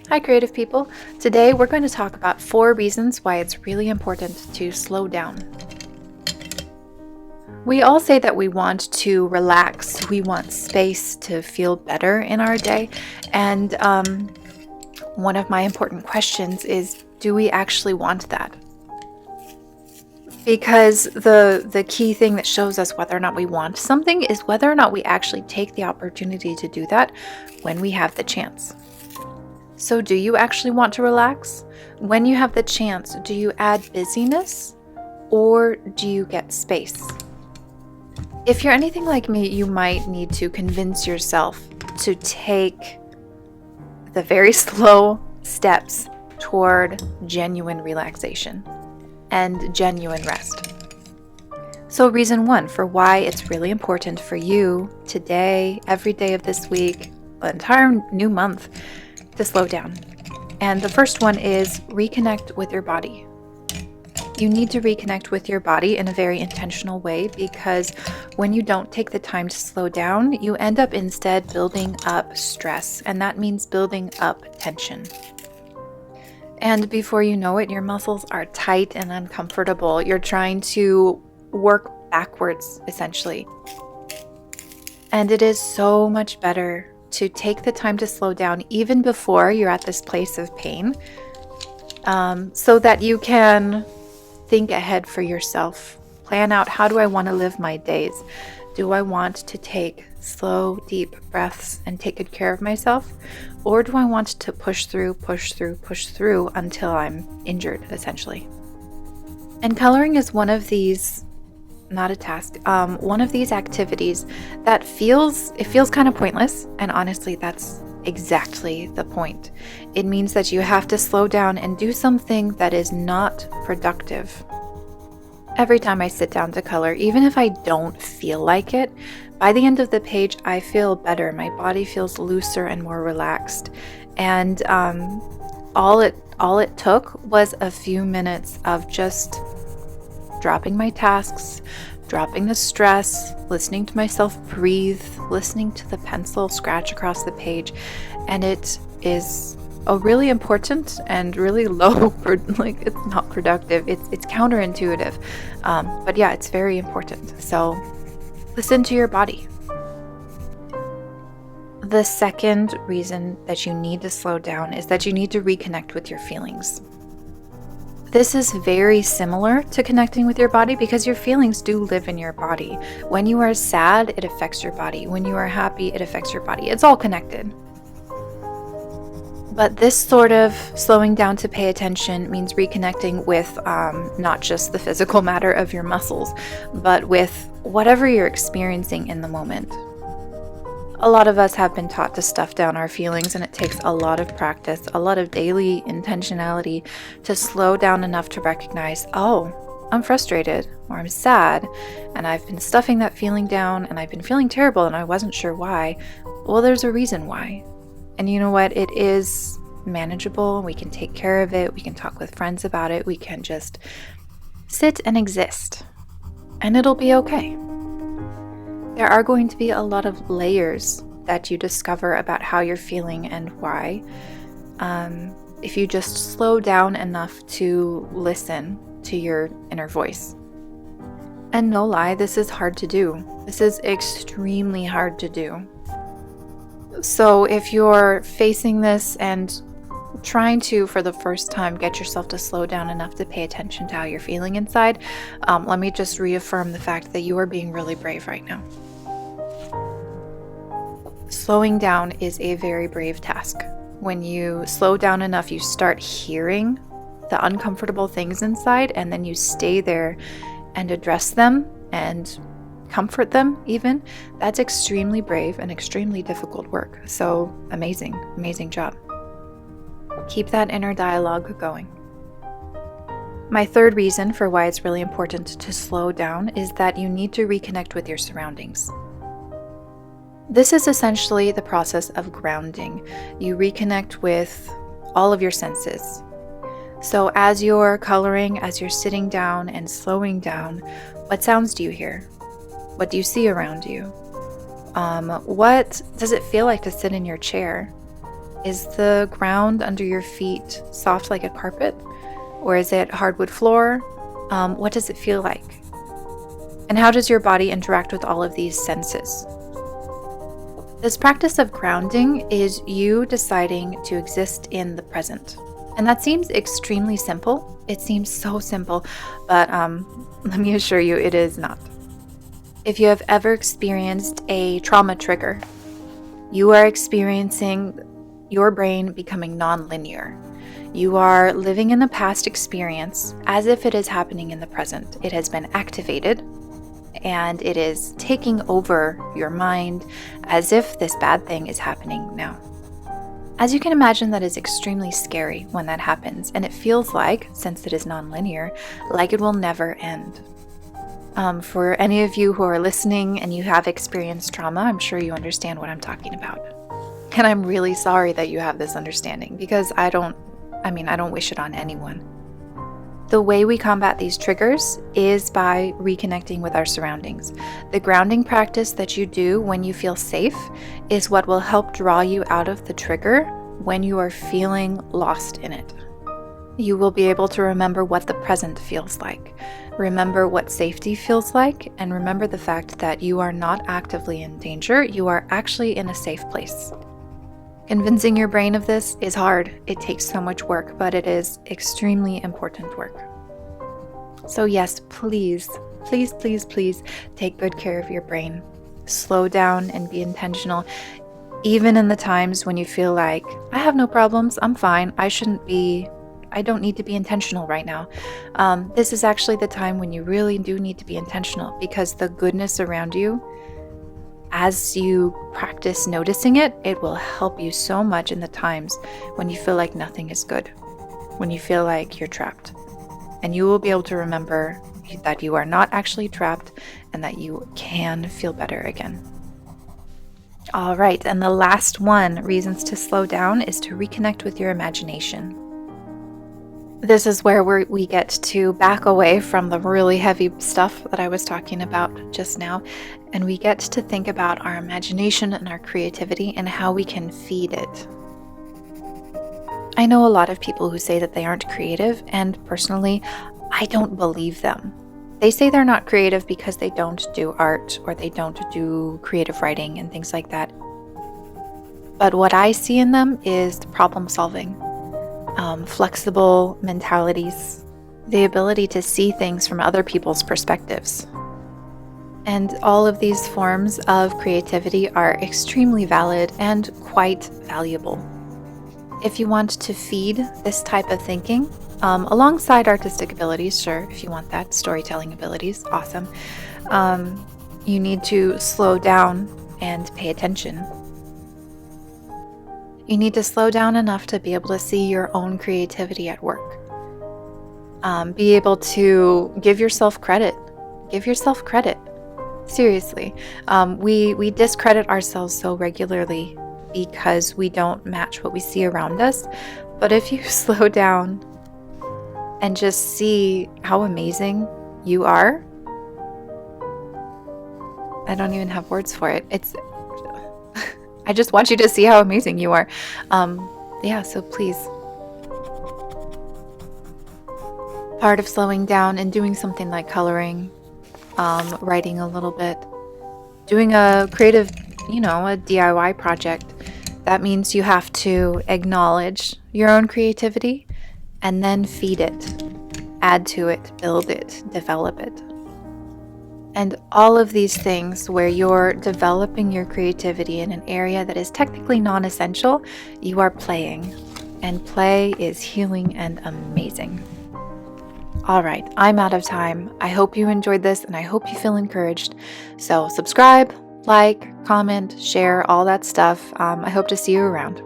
Hi, creative people. Today we're going to talk about 4 reasons why it's really important to slow down. We all say that we want to relax, we want space to feel better in our day, and one of my important questions is, do we actually want that? Because the key thing that shows us whether or not we want something is whether or not we actually take the opportunity to do that when we have the chance. So do you actually want to relax? When you have the chance, do you add busyness or do you get space? If you're anything like me, you might need to convince yourself to take the very slow steps toward genuine relaxation and genuine rest. So reason 1 for why it's really important for you today, every day of this week, the entire new month, to slow down. And the first one is reconnect with your body. You need to reconnect with your body in a very intentional way, because when you don't take the time to slow down, you end up instead building up stress, and that means building up tension. And before you know it, your muscles are tight and uncomfortable. You're trying to work backwards, essentially. And it is so much better to take the time to slow down even before you're at this place of pain, so that you can think ahead for yourself. Plan out, how do I want to live my days? Do I want to take slow, deep breaths and take good care of myself? Or do I want to push through until I'm injured, essentially? And coloring is one of these, not a task, one of these activities that feels kind of pointless, and honestly that's exactly the point. It means that you have to slow down and do something that is not productive. Every time I sit down to color, even if I don't feel like it, by the end of the page I feel better. My body feels looser and more relaxed, and all it took was a few minutes of just dropping my tasks, dropping the stress, listening to myself breathe, listening to the pencil scratch across the page. And it is a really important and really low, like, it's not productive, it's counterintuitive. But yeah, it's very important. So listen to your body. The second reason that you need to slow down is that you need to reconnect with your feelings. This is very similar to connecting with your body, because your feelings do live in your body. When you are sad, it affects your body. When you are happy, it affects your body. It's all connected. But this sort of slowing down to pay attention means reconnecting with not just the physical matter of your muscles, but with whatever you're experiencing in the moment. A lot of us have been taught to stuff down our feelings, and it takes a lot of practice, a lot of daily intentionality to slow down enough to recognize, oh, I'm frustrated or I'm sad, and I've been stuffing that feeling down and I've been feeling terrible and I wasn't sure why. Well, there's a reason why. And you know what? It is manageable. We can take care of it. We can talk with friends about it. We can just sit and exist, and it'll be okay. There are going to be a lot of layers that you discover about how you're feeling and why, if you just slow down enough to listen to your inner voice. And no lie, this is hard to do. This is extremely hard to do. So if you're facing this and trying to, for the first time, get yourself to slow down enough to pay attention to how you're feeling inside, let me just reaffirm the fact that you are being really brave right now. Slowing down is a very brave task. When you slow down enough, you start hearing the uncomfortable things inside, and then you stay there and address them and comfort them even. That's extremely brave and extremely difficult work. So amazing job. Keep that inner dialogue going. My third reason for why it's really important to slow down is that you need to reconnect with your surroundings. This is essentially the process of grounding. You reconnect with all of your senses. So as you're coloring, as you're sitting down and slowing down, what sounds do you hear? What do you see around you? What does it feel like to sit in your chair? Is the ground under your feet soft like a carpet? Or is it hardwood floor? What does it feel like? And how does your body interact with all of these senses? This practice of grounding is you deciding to exist in the present. And that seems extremely simple. It seems so simple, but let me assure you, it is not. If you have ever experienced a trauma trigger, you are experiencing your brain becoming non-linear. You are living in the past experience as if it is happening in the present. It has been activated and it is taking over your mind as if this bad thing is happening now. As you can imagine, that is extremely scary when that happens, and it feels like, since it is non-linear, like it will never end. For any of you who are listening and you have experienced trauma, I'm sure you understand what I'm talking about. And I'm really sorry that you have this understanding, because I don't wish it on anyone. The way we combat these triggers is by reconnecting with our surroundings. The grounding practice that you do when you feel safe is what will help draw you out of the trigger when you are feeling lost in it. You will be able to remember what the present feels like, remember what safety feels like, and remember the fact that you are not actively in danger, you are actually in a safe place. Convincing your brain of this is hard. It takes so much work, but it is extremely important work. So yes, please, please, please, please take good care of your brain. Slow down and be intentional. Even in the times when you feel like, I have no problems, I'm fine, I don't need to be intentional right now. This is actually the time when you really do need to be intentional, because the goodness around you, as you practice noticing it, it will help you so much in the times when you feel like nothing is good, when you feel like you're trapped. And you will be able to remember that you are not actually trapped and that you can feel better again. All right, and the last one, reasons to slow down, is to reconnect with your imagination. This is where we get to back away from the really heavy stuff that I was talking about just now, and we get to think about our imagination and our creativity and how we can feed it. I know a lot of people who say that they aren't creative, and personally, I don't believe them. They say they're not creative because they don't do art or they don't do creative writing and things like that. But what I see in them is problem solving. Flexible mentalities, the ability to see things from other people's perspectives. And all of these forms of creativity are extremely valid and quite valuable. If you want to feed this type of thinking, alongside artistic abilities, sure, if you want that, storytelling abilities, awesome, you need to slow down and pay attention. You need to slow down enough to be able to see your own creativity at work. Be able to give yourself credit. Give yourself credit. Seriously. We discredit ourselves so regularly because we don't match what we see around us. But if you slow down and just see how amazing you are, I don't even have words for it. I just want you to see how amazing you are. So please. Part of slowing down and doing something like coloring, writing a little bit, doing a creative, a DIY project, that means you have to acknowledge your own creativity and then feed it, add to it, build it, develop it. And all of these things where you're developing your creativity in an area that is technically non-essential, you are playing. And play is healing and amazing. All right, I'm out of time. I hope you enjoyed this and I hope you feel encouraged. So subscribe, like, comment, share, all that stuff. I hope to see you around.